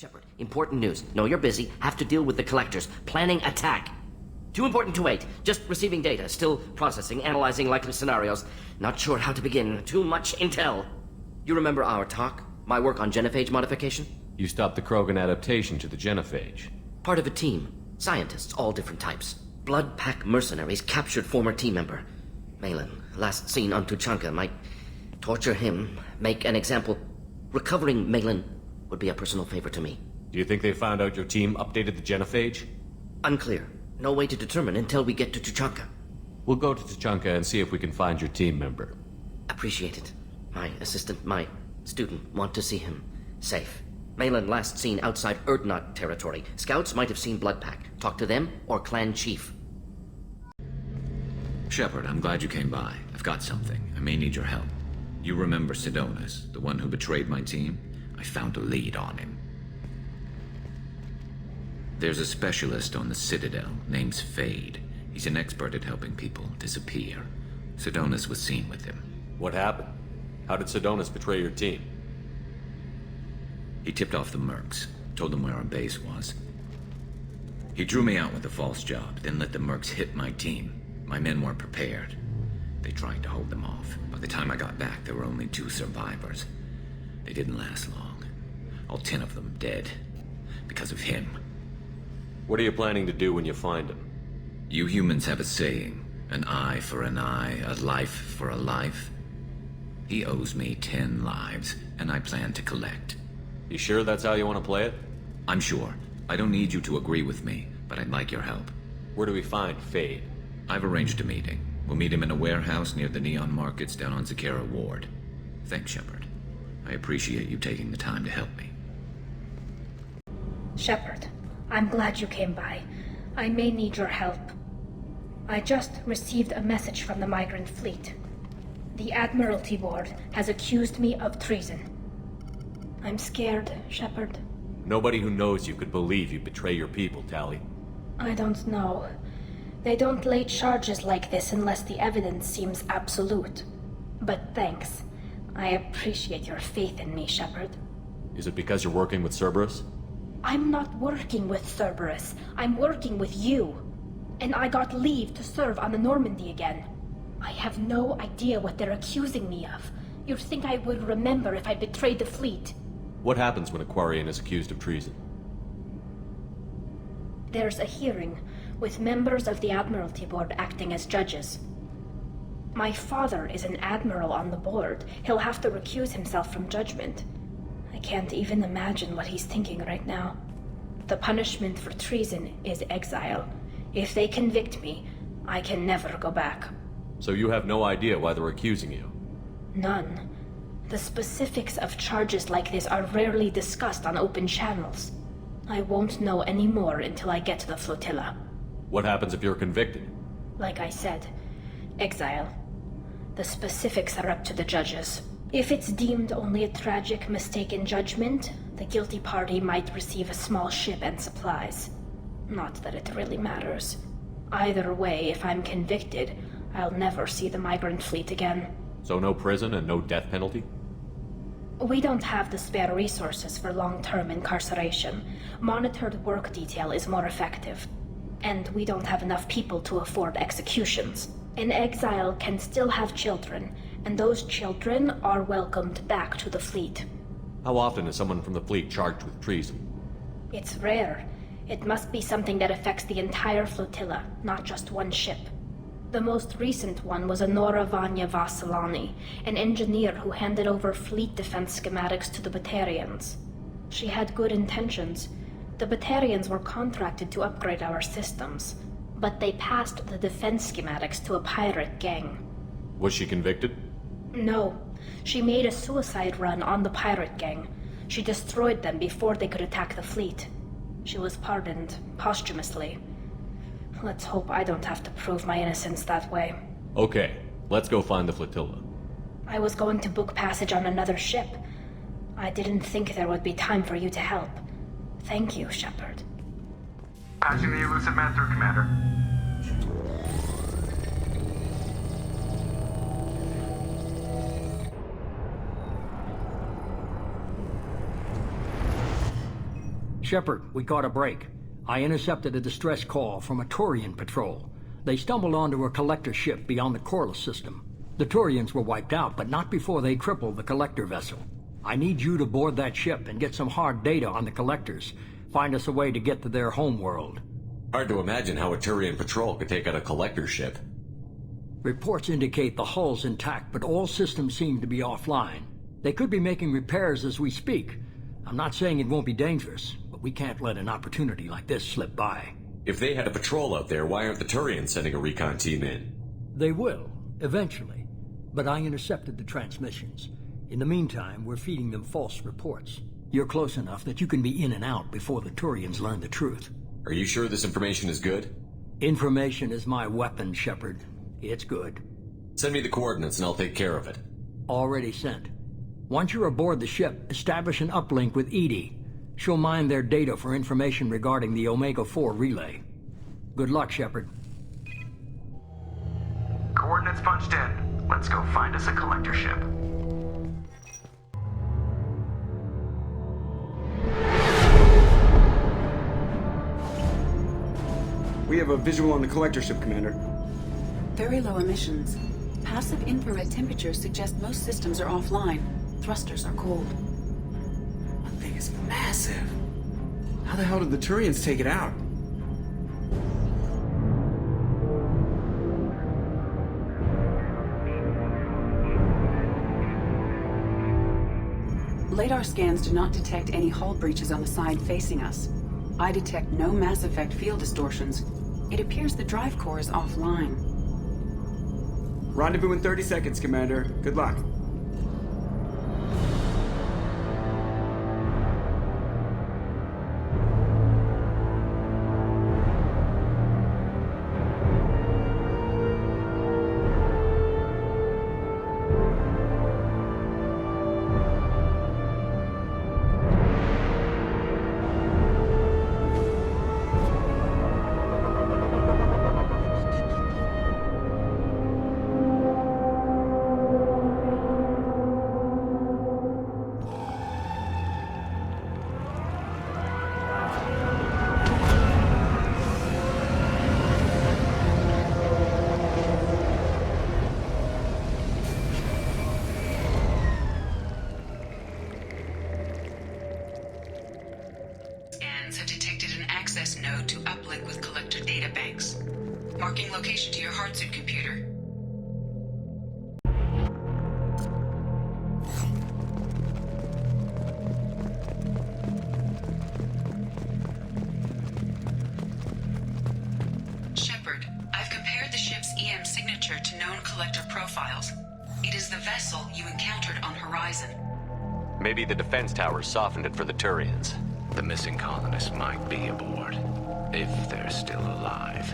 Shepard, important news. Know you're busy. Have to deal with the collectors. Planning attack. Too important to wait. Just receiving data. Still processing, analyzing likely scenarios. Not sure how to begin. Too much intel. You remember our talk? My work on genophage modification? You stopped the Krogan adaptation to the genophage. Part of a team. Scientists, all different types. Blood Pack mercenaries captured former team member. Malin, last seen on Tuchanka, might torture him, make an example. Recovering Malin would be a personal favor to me. Do you think they found out your team updated the genophage? Unclear. No way to determine until we get to Tuchanka. We'll go to Tuchanka and see if we can find your team member. Appreciate it. My assistant, my student, want to see him safe. Malin last seen outside Erdnot territory. Scouts might have seen Blood Pack. Talk to them or Clan Chief. Shepard, I'm glad you came by. I've got something. I may need your help. You remember Sidonus, the one who betrayed my team? I found a lead on him. There's a specialist on the Citadel, named Fade. He's an expert at helping people disappear. Sidonus was seen with him. What happened? How did Sidonus betray your team? He tipped off the mercs, told them where our base was. He drew me out with a false job, then let the mercs hit my team. My men weren't prepared. They tried to hold them off. By the time I got back, there were only 2 survivors. They didn't last long. All 10 of them dead. Because of him. What are you planning to do when you find him? You humans have a saying, an eye for an eye, a life for a life. He owes me 10 lives, and I plan to collect. You sure that's how you want to play it? I'm sure. I don't need you to agree with me, but I'd like your help. Where do we find Fade? I've arranged a meeting. We'll meet him in a warehouse near the Neon Markets down on Zakera Ward. Thanks, Shepard. I appreciate you taking the time to help me. Shepard, I'm glad you came by. I may need your help. I just received a message from the migrant fleet. The Admiralty Board has accused me of treason. I'm scared, Shepard. Nobody who knows you could believe you betray your people, Tali. I don't know. They don't lay charges like this unless the evidence seems absolute. But thanks. I appreciate your faith in me, Shepard. Is it because you're working with Cerberus? I'm not working with Cerberus. I'm working with you. And I got leave to serve on the Normandy again. I have no idea what they're accusing me of. You'd think I would remember if I betrayed the fleet. What happens when a Quarian is accused of treason? There's a hearing, with members of the Admiralty Board acting as judges. My father is an admiral on the board. He'll have to recuse himself from judgment. I can't even imagine what he's thinking right now. The punishment for treason is exile. If they convict me, I can never go back. So you have no idea why they're accusing you? None. The specifics of charges like this are rarely discussed on open channels. I won't know any more until I get to the flotilla. What happens if you're convicted? Like I said, exile. The specifics are up to the judges. If it's deemed only a tragic mistake in judgment, the guilty party might receive a small ship and supplies. Not that it really matters. Either way, if I'm convicted, I'll never see the migrant fleet again. So no prison and no death penalty? We don't have the spare resources for long-term incarceration. Monitored work detail is more effective. And we don't have enough people to afford executions. An exile can still have children, and those children are welcomed back to the fleet. How often is someone from the fleet charged with treason? It's rare. It must be something that affects the entire flotilla, not just one ship. The most recent one was Anora Vanya Vasilani, an engineer who handed over fleet defense schematics to the Batarians. She had good intentions. The Batarians were contracted to upgrade our systems, but they passed the defense schematics to a pirate gang. Was she convicted? No. She made a suicide run on the pirate gang. She destroyed them before they could attack the fleet. She was pardoned, posthumously. Let's hope I don't have to prove my innocence that way. Okay, let's go find the flotilla. I was going to book passage on another ship. I didn't think there would be time for you to help. Thank you, Shepard. Patching the elusive man through, Commander. Shepard, we caught a break. I intercepted a distress call from a Turian patrol. They stumbled onto a collector ship beyond the Corliss system. The Turians were wiped out, but not before they crippled the collector vessel. I need you to board that ship and get some hard data on the collectors. Find us a way to get to their homeworld. Hard to imagine how a Turian patrol could take out a collector ship. Reports indicate the hull's intact, but all systems seem to be offline. They could be making repairs as we speak. I'm not saying it won't be dangerous, but we can't let an opportunity like this slip by. If they had a patrol out there, why aren't the Turians sending a recon team in? They will, eventually. But I intercepted the transmissions. In the meantime, we're feeding them false reports. You're close enough that you can be in and out before the Turians learn the truth. Are you sure this information is good? Information is my weapon, Shepard. It's good. Send me the coordinates and I'll take care of it. Already sent. Once you're aboard the ship, establish an uplink with Edie. She'll mine their data for information regarding the Omega-4 relay. Good luck, Shepard. Coordinates punched in. Let's go find us a collector ship. We have a visual on the collector ship, Commander. Very low emissions. Passive infrared temperatures suggest most systems are offline. Thrusters are cold. That thing is massive. How the hell did the Turians take it out? Radar scans do not detect any hull breaches on the side facing us. I detect no mass effect field distortions. It appears the drive core is offline. Rendezvous in 30 seconds, Commander. Good luck. Have detected an access node to uplink with collector databanks. Marking location to your hardsuit computer. Shepard, I've compared the ship's EM signature to known collector profiles. It is the vessel you encountered on Horizon. Maybe the defense towers softened it for the Turians. The missing colonists might be aboard, if they're still alive.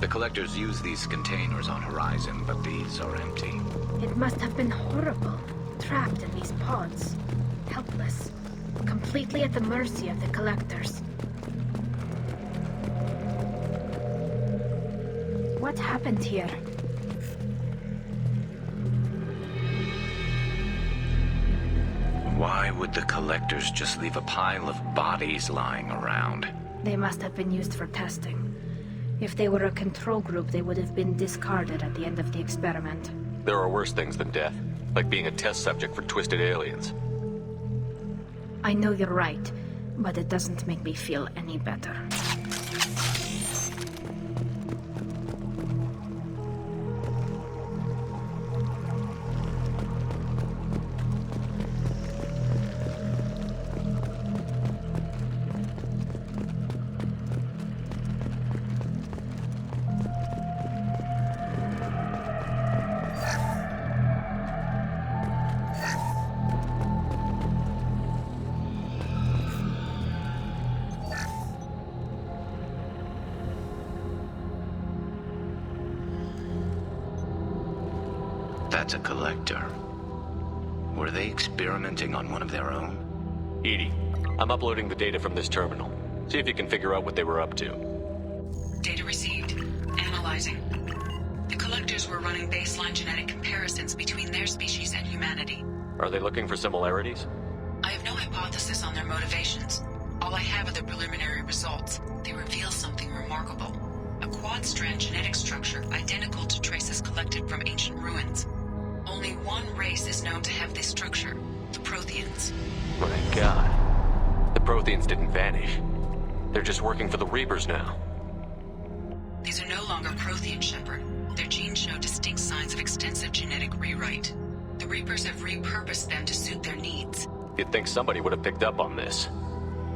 The collectors use these containers on Horizon, but these are empty. It must have been horrible, trapped in these pods. Helpless. Completely at the mercy of the collectors. What happened here? Why would the collectors just leave a pile of bodies lying around? They must have been used for testing. If they were a control group, they would have been discarded at the end of the experiment. There are worse things than death, like being a test subject for twisted aliens. I know you're right, but it doesn't make me feel any better. That's a collector. Were they experimenting on one of their own? Edie, I'm uploading the data from this terminal. See if you can figure out what they were up to. Data received. Analyzing. The collectors were running baseline genetic comparisons distance between their species and humanity. Are they looking for similarities? I have no hypothesis on their motivations. All I have are the preliminary results. They reveal something remarkable. A quad-strand genetic structure identical to traces collected from ancient ruins. Only one race is known to have this structure, the Protheans. My god. The Protheans didn't vanish. They're just working for the Reapers now. These are no longer Prothean, Shepard. Their genes show distinct signs of extensive genetic rewrite. The Reapers have repurposed them to suit their needs. You'd think somebody would have picked up on this.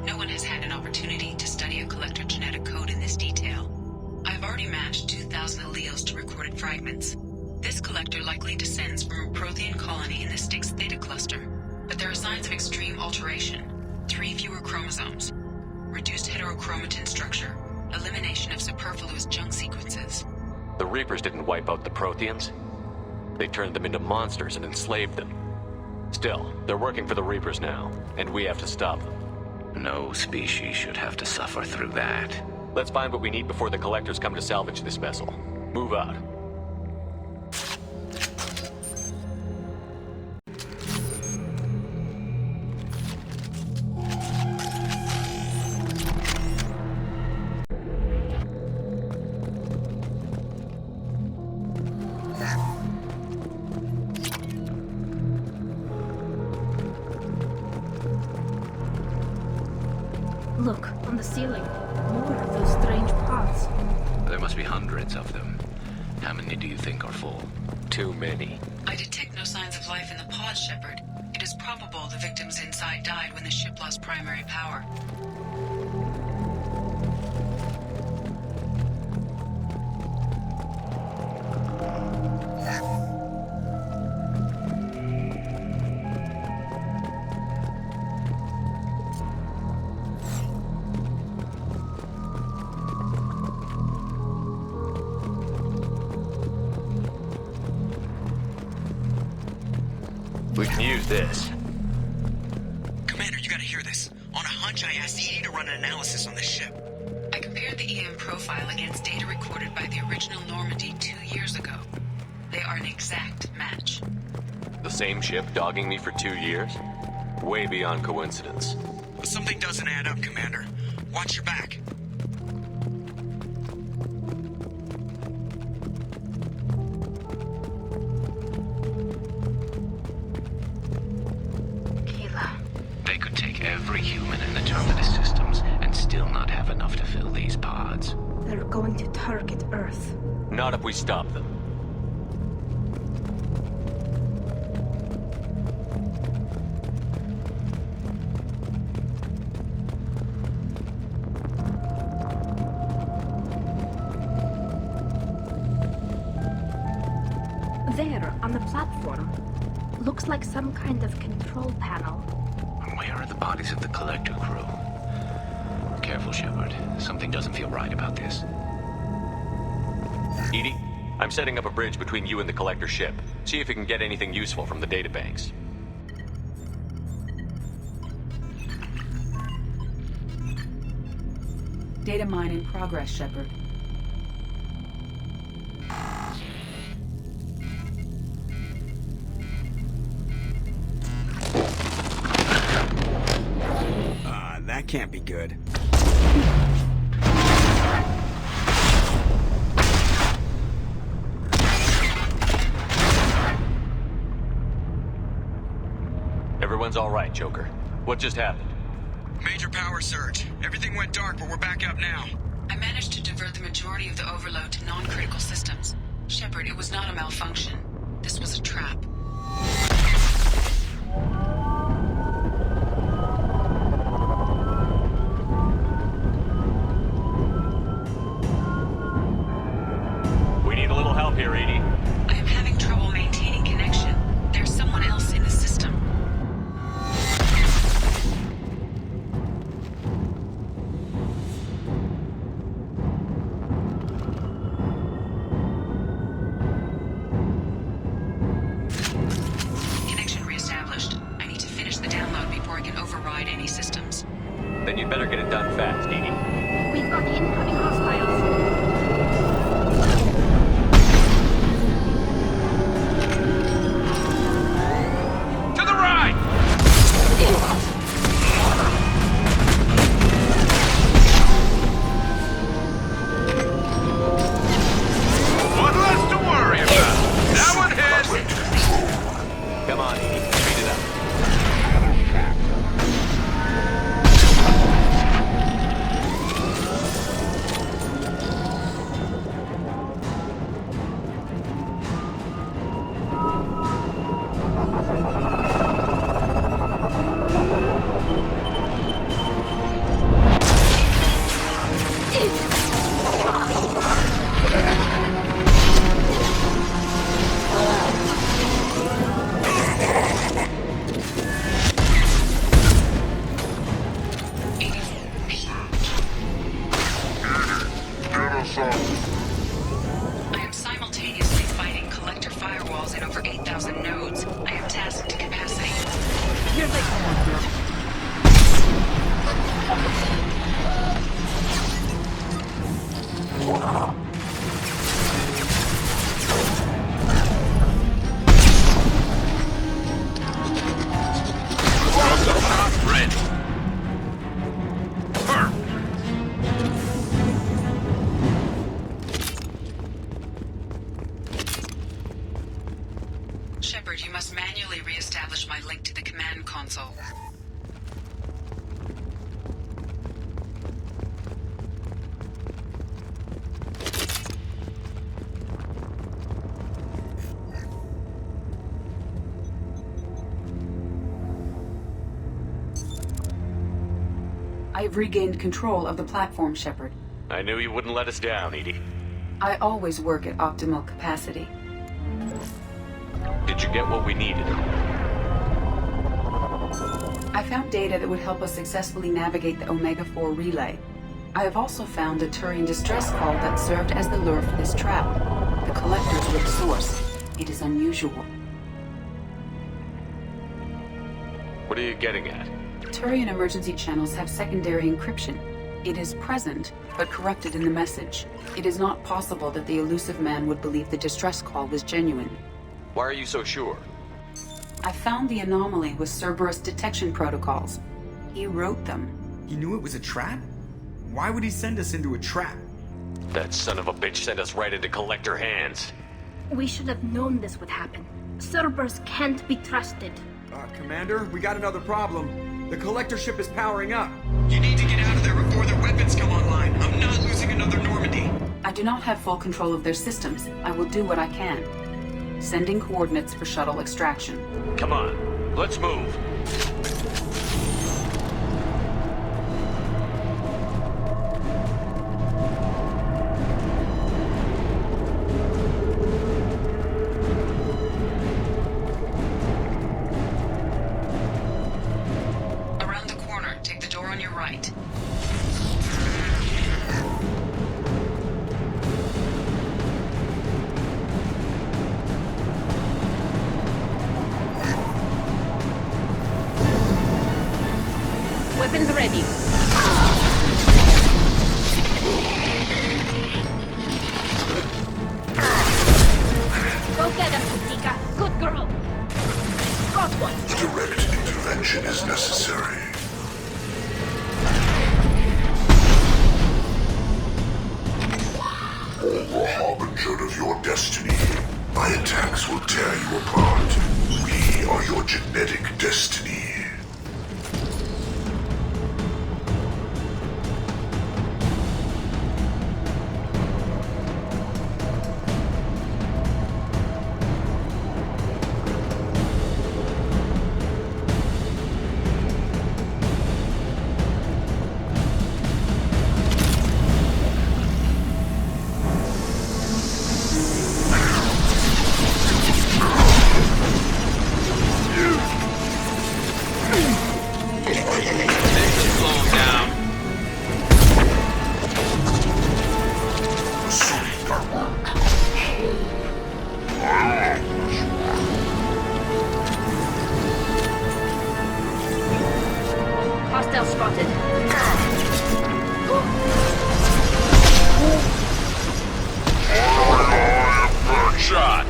No one has had an opportunity to study a collector genetic code in this detail. I've already matched 2,000 alleles to recorded fragments. This collector likely descends from a Prothean colony in the Styx Theta cluster. But there are signs of extreme alteration. 3 fewer chromosomes. Reduced heterochromatin structure. Elimination of superfluous junk sequences. The Reapers didn't wipe out the Protheans. They turned them into monsters and enslaved them. Still, they're working for the Reapers now, and we have to stop them. No species should have to suffer through that. Let's find what we need before the Collectors come to salvage this vessel. Move out. Look, on the ceiling. More of those strange pods. There must be hundreds of them. How many do you think are full? Too many. I detect no signs of life in the pod, Shepard. It is probable the victims inside died when the ship lost primary power. We can use this. Commander, you gotta hear this. On a hunch, I asked Edie to run an analysis on this ship. I compared the EM profile against data recorded by the original Normandy 2 years ago. They are an exact match. The same ship dogging me for 2 years? Way beyond coincidence. But something doesn't add up, Commander. Watch your back. They could take every human in the Terminus systems and still not have enough to fill these pods. They're going to target Earth. Not if we stop them. There, on the platform. Looks like some kind of control panel. Where are the bodies of the Collector crew? Careful, Shepard. Something doesn't feel right about this. Edie, I'm setting up a bridge between you and the Collector ship. See if you can get anything useful from the databanks. Data mine in progress, Shepard. That can't be good. Everyone's all right, Joker. What just happened? Major power surge. Everything went dark, but we're back up now. I managed to divert the majority of the overload to non-critical systems. Shepard, it was not a malfunction. This was a trap. We need a little help here, Edie. I am having trouble maintaining connection. There's someone else in the system. Connection reestablished. I need to finish the download before I can override any systems. Then you'd better get it done fast, Edie. We've got incoming hostiles. Shepard, you must manually re-establish my link to the command console. I have regained control of the platform, Shepard. I knew you wouldn't let us down, Edie. I always work at optimal capacity. Did you get what we needed? I found data that would help us successfully navigate the Omega-4 relay. I have also found a Turian distress call that served as the lure for this trap. The collectors were the source. It is unusual. What are you getting at? Turian emergency channels have secondary encryption. It is present, but corrupted in the message. It is not possible that the elusive man would believe the distress call was genuine. Why are you so sure? I found the anomaly with Cerberus detection protocols. He wrote them. He knew it was a trap? Why would he send us into a trap? That son of a bitch sent us right into Collector hands. We should have known this would happen. Cerberus can't be trusted. Commander, we got another problem. The Collector ship is powering up. You need to get out of there before their weapons come online. I'm not losing another Normandy. I do not have full control of their systems. I will do what I can. Sending coordinates for shuttle extraction. Come on, let's move. Around the corner, take the door on your right. Weapons ready. Go get him, Tika. Good girl. Got one. Direct intervention is necessary. The harbinger of your destiny. My attacks will tear you apart. We are your genetic destiny. Hostile spotted. Shot.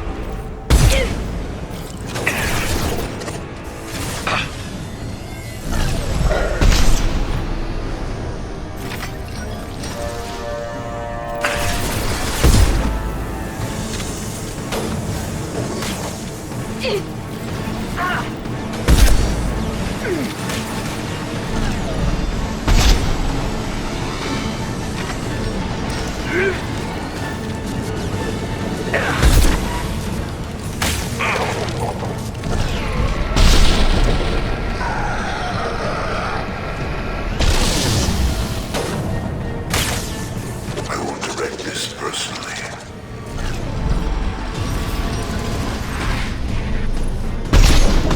I will direct this personally.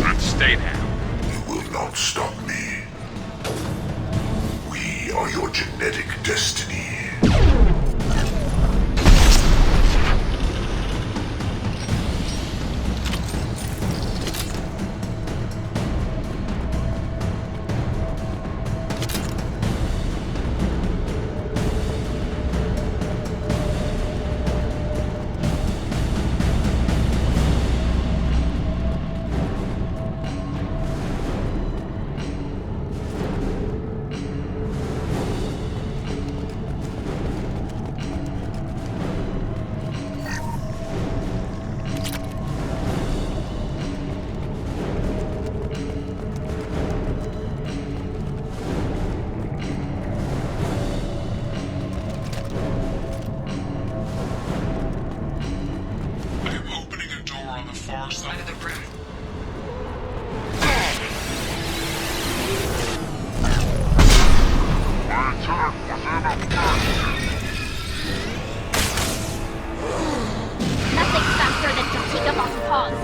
Let's stay down. You will not stop me. We are your genetic destiny. the far side of the room. My attack was ineffective. Nothing faster than to take a boss pause.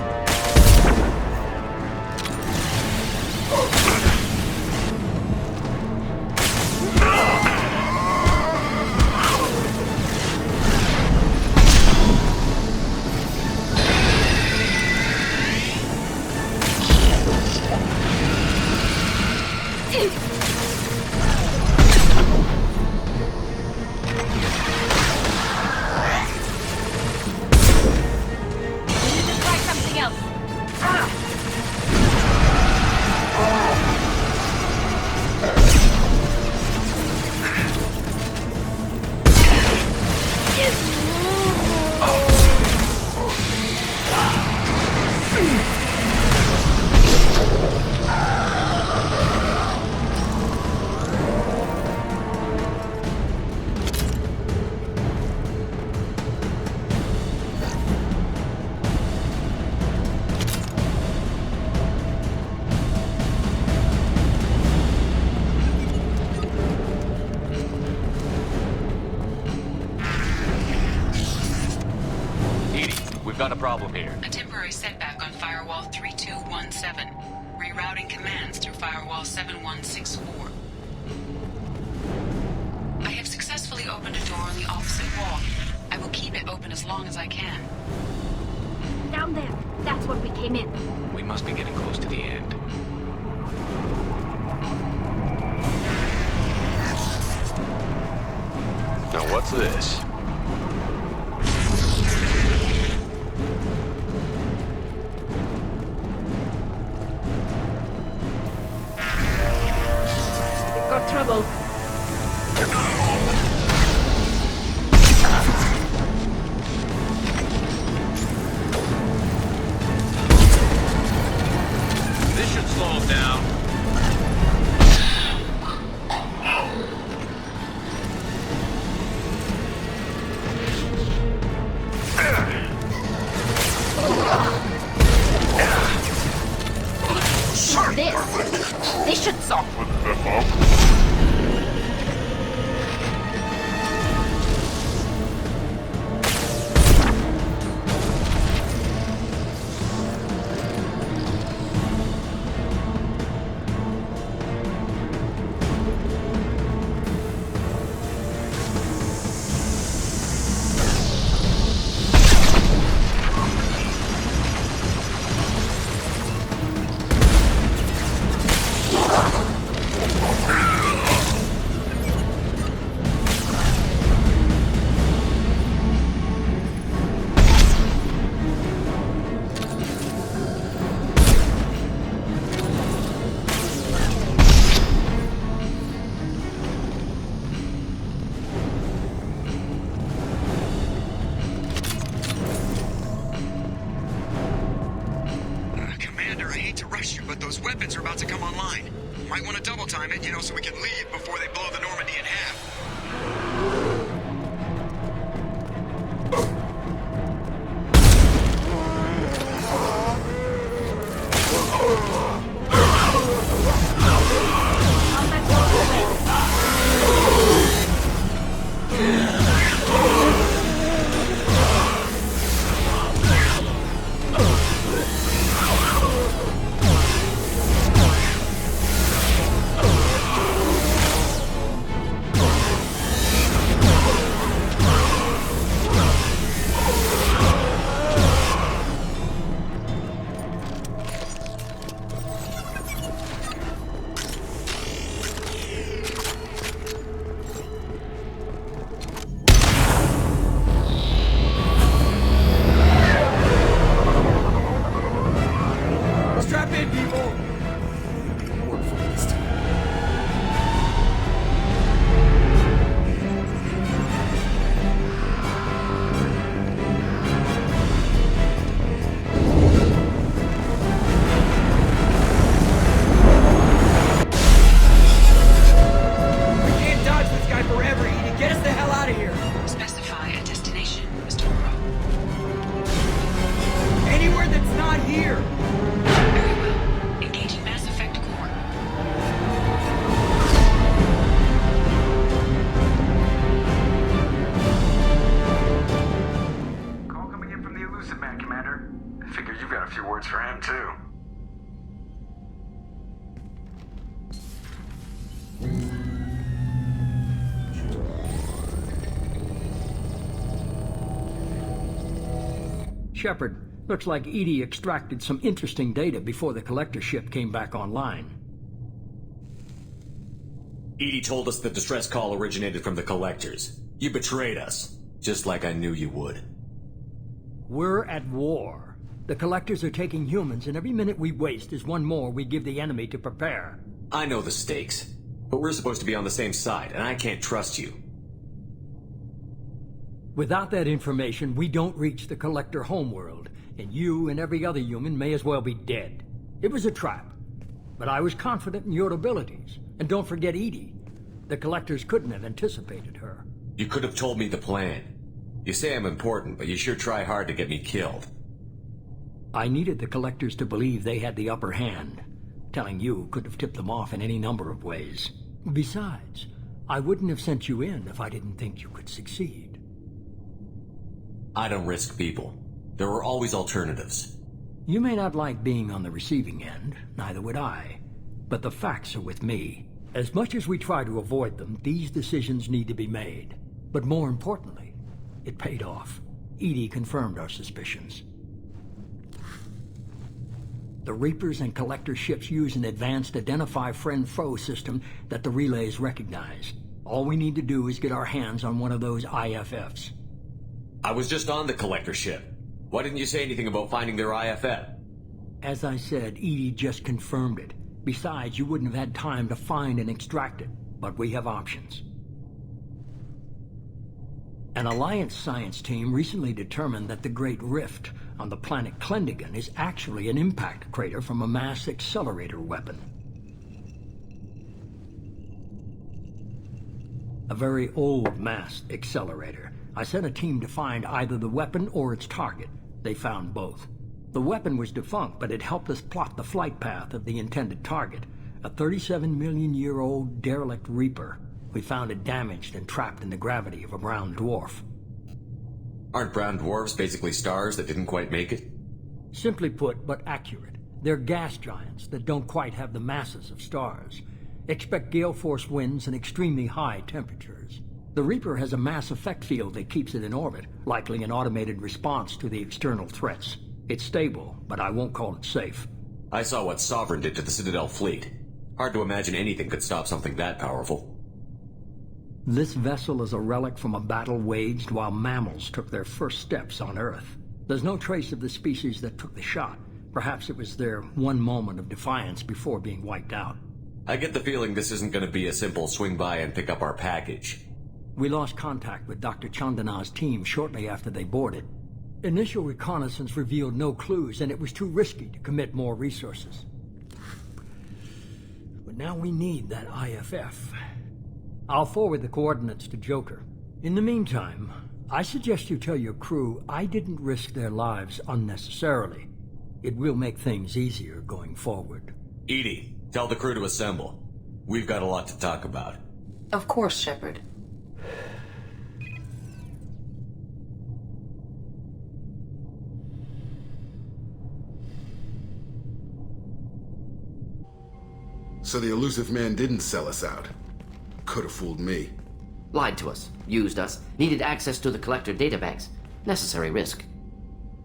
We've got a problem here. A temporary setback on Firewall 3217. Rerouting commands through Firewall 7164. I have successfully opened a door on the opposite wall. I will keep it open as long as I can. Down there. That's where we came in. We must be getting close to the end. Now what's this? Trouble. This should slow him down. This should soften them up. Those weapons are about to come online. Might want to double time it, so we can leave before they blow the Normandy in half. here! Very well. Engaging mass effect core. Call coming in from the Elusive Man, Commander. I figure you've got a few words for him, too. Shepard, looks like EDI extracted some interesting data before the collector ship came back online. EDI told us the distress call originated from the collectors. You betrayed us, just like I knew you would. We're at war. The collectors are taking humans, and every minute we waste is one more we give the enemy to prepare. I know the stakes, but we're supposed to be on the same side, and I can't trust you. Without that information, we don't reach the collector homeworld, and you and every other human may as well be dead. It was a trap, but I was confident in your abilities. And don't forget EDI. The collectors couldn't have anticipated her. You could have told me the plan. You say I'm important, but you sure try hard to get me killed. I needed the collectors to believe they had the upper hand. Telling you could have tipped them off in any number of ways. Besides, I wouldn't have sent you in if I didn't think you could succeed. I don't risk people. There are always alternatives. You may not like being on the receiving end, neither would I. But the facts are with me. As much as we try to avoid them, these decisions need to be made. But more importantly, it paid off. EDI confirmed our suspicions. The Reapers and Collector ships use an advanced Identify Friend-Foe system that the relays recognize. All we need to do is get our hands on one of those IFFs. I was just on the Collector ship. Why didn't you say anything about finding their IFF? As I said, EDI just confirmed it. Besides, you wouldn't have had time to find and extract it. But we have options. An Alliance science team recently determined that the Great Rift on the planet Klendigan is actually an impact crater from a mass accelerator weapon. A very old mass accelerator. I sent a team to find either the weapon or its target. They found both. The weapon was defunct, but it helped us plot the flight path of the intended target, a 37-million-year-old derelict Reaper. We found it damaged and trapped in the gravity of a brown dwarf. Aren't brown dwarfs basically stars that didn't quite make it? Simply put, but accurate. They're gas giants that don't quite have the masses of stars. Expect gale force winds and extremely high temperatures. The Reaper has a mass effect field that keeps it in orbit, likely an automated response to the external threats. It's stable, but I won't call it safe. I saw what Sovereign did to the Citadel fleet. Hard to imagine anything could stop something that powerful. This vessel is a relic from a battle waged while mammals took their first steps on Earth. There's no trace of the species that took the shot. Perhaps it was their one moment of defiance before being wiped out. I get the feeling this isn't going to be a simple swing by and pick up our package. We lost contact with Dr. Chandana's team shortly after they boarded. Initial reconnaissance revealed no clues, and it was too risky to commit more resources. But now we need that IFF. I'll forward the coordinates to Joker. In the meantime, I suggest you tell your crew I didn't risk their lives unnecessarily. It will make things easier going forward. EDI, tell the crew to assemble. We've got a lot to talk about. Of course, Shepard. So the Elusive Man didn't sell us out. Could have fooled me. Lied to us, used us, needed access to the Collector databanks. Necessary risk.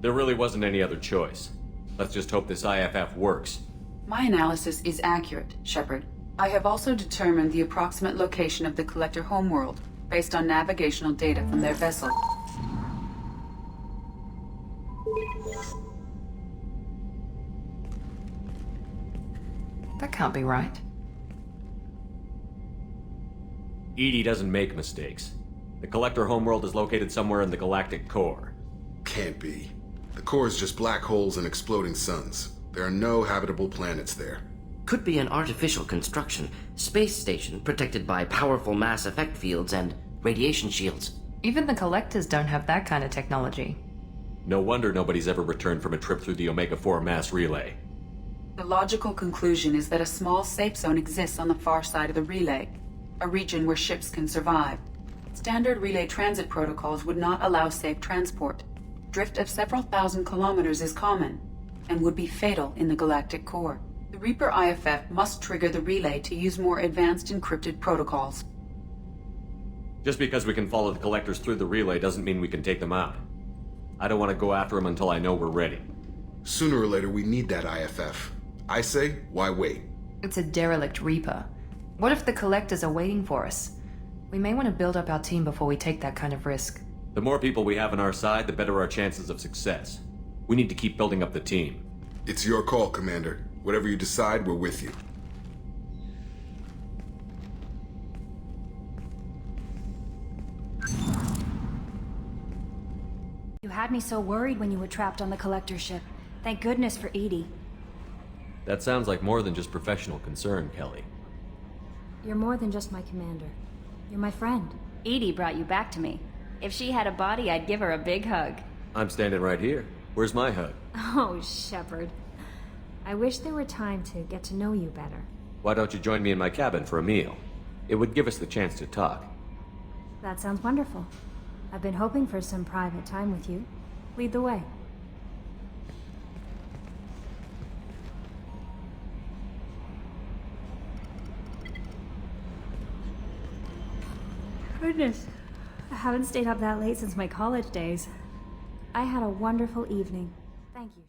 There really wasn't any other choice. Let's just hope this IFF works. My analysis is accurate, Shepard. I have also determined the approximate location of the Collector homeworld, based on navigational data from their vessel. That can't be right. EDI doesn't make mistakes. The Collector homeworld is located somewhere in the galactic core. Can't be. The core is just black holes and exploding suns. There are no habitable planets there. Could be an artificial construction, space station protected by powerful mass effect fields and radiation shields. Even the Collectors don't have that kind of technology. No wonder nobody's ever returned from a trip through the Omega-4 mass relay. The logical conclusion is that a small safe zone exists on the far side of the relay, a region where ships can survive. Standard relay transit protocols would not allow safe transport. Drift of several thousand kilometers is common, and would be fatal in the galactic core. The Reaper IFF must trigger the relay to use more advanced encrypted protocols. Just because we can follow the collectors through the relay doesn't mean we can take them out. I don't want to go after them until I know we're ready. Sooner or later, we need that IFF. I say, why wait? It's a derelict Reaper. What if the collectors are waiting for us? We may want to build up our team before we take that kind of risk. The more people we have on our side, the better our chances of success. We need to keep building up the team. It's your call, Commander. Whatever you decide, we're with you. You had me so worried when you were trapped on the collector ship. Thank goodness for Edie. That sounds like more than just professional concern, Kelly. You're more than just my commander. You're my friend. Edie brought you back to me. If she had a body, I'd give her a big hug. I'm standing right here. Where's my hug? Oh, Shepard. I wish there were time to get to know you better. Why don't you join me in my cabin for a meal? It would give us the chance to talk. That sounds wonderful. I've been hoping for some private time with you. Lead the way. Goodness. I haven't stayed up that late since my college days. I had a wonderful evening. Thank you.